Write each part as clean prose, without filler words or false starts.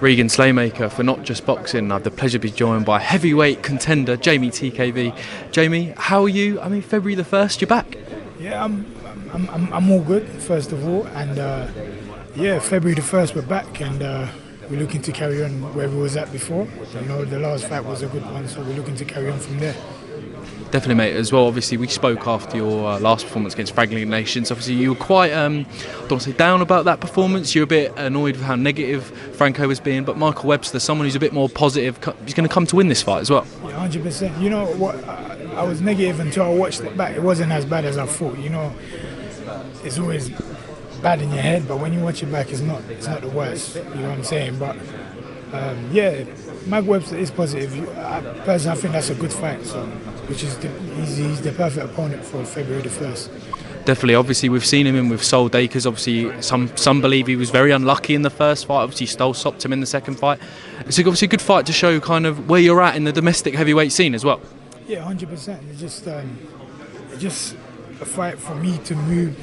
Regan Slaymaker for NotJustBoxing. I have the pleasure to be joined by heavyweight contender Jeamie TKV. Jeamie, how are you? I mean, February the 1st, you're back. Yeah, I'm all good, first of all, and yeah, February the 1st we're back, and we're looking to carry on where we was at before. You know, the last fight was a good one, so we're looking to carry on from there. Definitely, mate, as well. Obviously, we spoke after your last performance against Fragling Nations. Obviously, you were quite, I don't want to say down about that performance. You were a bit annoyed with how negative Franco was being, but Michael Webster, someone who's a bit more positive, he's going to come to win this fight as well. Yeah, 100%. You know what? I was negative until I watched it back. It wasn't as bad as I thought. You know, it's always bad in your head, but when you watch it back, it's not the worst. You know what I'm saying? But yeah, Mike Webster is positive. Personally, I think that's a good fight. So, which is he's the perfect opponent for February the 1st. Definitely. Obviously, we've seen him in with Sol Dakers. Obviously, some believe he was very unlucky in the first fight. Obviously, Stoll stopped him in the second fight. It's obviously a good fight to show kind of where you're at in the domestic heavyweight scene as well. Yeah, 100%. It's just a fight for me to move,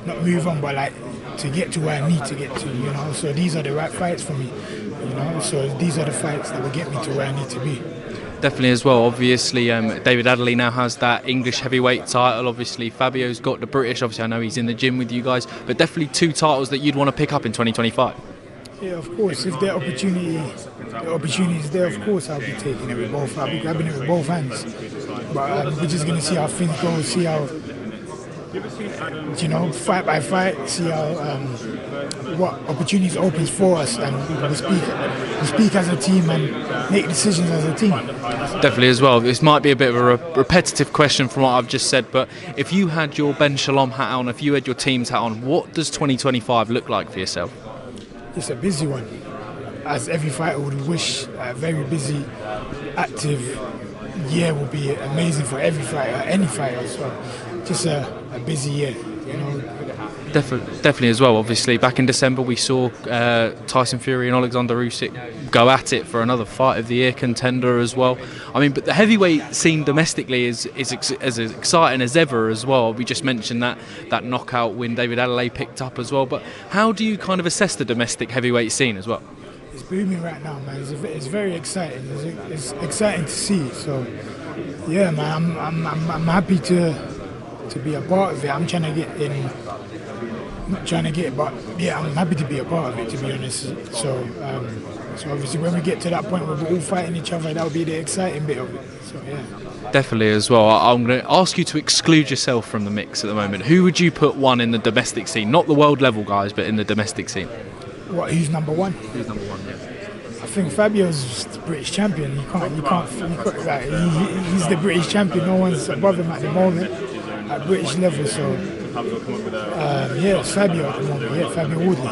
not move on, but like to get to where I need to get to. You know, so these are the right fights for me. You know, so these are the fights that will get me to where I need to be. Definitely as well. Obviously, David Adderley now has that English heavyweight title. Obviously, Fabio's got the British. Obviously, I know he's in the gym with you guys, but definitely two titles that you'd want to pick up in 2025. Yeah, of course. If the opportunity is there, of course I'll be taking it with both. I'll be grabbing it with both hands. But we're just going to see how things go, see how, you know, fight by fight, see how what opportunities opens for us, and we speak as a team and make decisions as a team. Definitely as well. This might be a bit of a repetitive question from what I've just said, but if you had your Ben Shalom hat on, if you had your team's hat on, what does 2025 look like for yourself? It's a busy one, as every fighter would wish. A very busy, active year will be amazing for every fighter, any fighter. So just a busy year, you know. Definitely as well. Obviously, back in December we saw Tyson Fury and Alexander Usyk go at it for another fight of the year contender as well. I mean, but the heavyweight scene domestically is as exciting as ever as well. We just mentioned that knockout win David Adderley picked up as well. But how do you kind of assess the domestic heavyweight scene as well? It's booming right now, man. It's very exciting. It's exciting to see. So yeah, man, I'm happy to be a part of it. I'm trying to get in. Not trying to get, but yeah, I'm happy to be a part of it, to be honest. So, so obviously, when we get to that point where we're all fighting each other, that'll be the exciting bit of it. So, yeah. Definitely as well. I'm going to ask you to exclude yourself from the mix at the moment. Who would you put one in the domestic scene? Not the world level guys, but in the domestic scene. What? Who's number one? Who's number one? Yeah. I think Fabio's the British champion. You can't like, he's the British champion. No one's above him at the moment at British level. So. Yeah, it's Fabio at the moment, yeah, Fabio Wardley.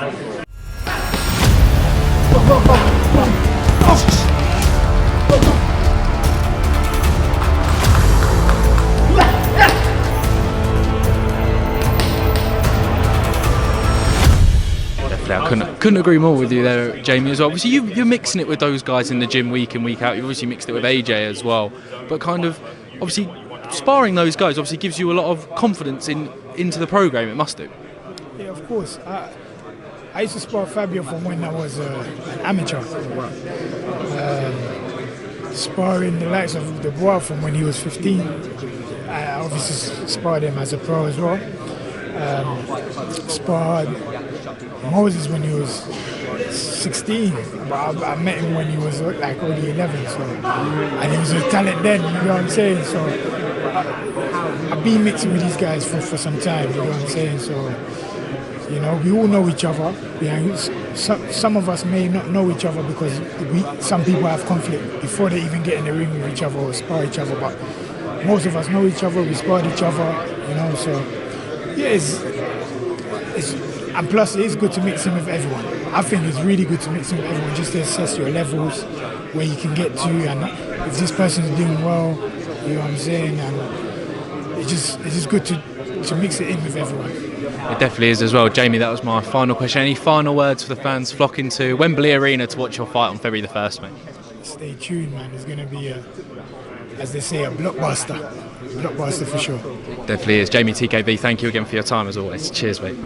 Definitely, I couldn't agree more with you there, Jeamie, as well. Obviously, you're mixing it with those guys in the gym week in, week out. You've obviously mixed it with AJ as well. But kind of, obviously, sparring those guys obviously gives you a lot of confidence into the programme, it must do. Yeah, of course. I used to spar Fabio from when I was an amateur. Sparring the likes of the Bois from when he was 15. I obviously sparred him as a pro as well. Sparred Moses when he was 16, but I met him when he was like only 11. So, and he was a talent then, you know what I'm saying? So I've been mixing with these guys for some time, you know what I'm saying? So, you know, we all know each other. Some of us may not know each other because some people have conflict before they even get in the ring with each other or spar each other, but most of us know each other, we spar each other, you know, so yeah, and plus it is good to mix in with everyone. I think it's really good to mix in with everyone just to assess your levels, where you can get to, and if this person's doing well, you know what I'm saying, and it's just good to mix it in with everyone. It definitely is as well. Jeamie, that was my final question. Any final words for the fans flocking to Wembley Arena to watch your fight on February the 1st, mate? Stay tuned, man. It's going to be, as they say, a blockbuster. Blockbuster for sure. Definitely is. Jeamie TKV, thank you again for your time as always. Cheers, mate.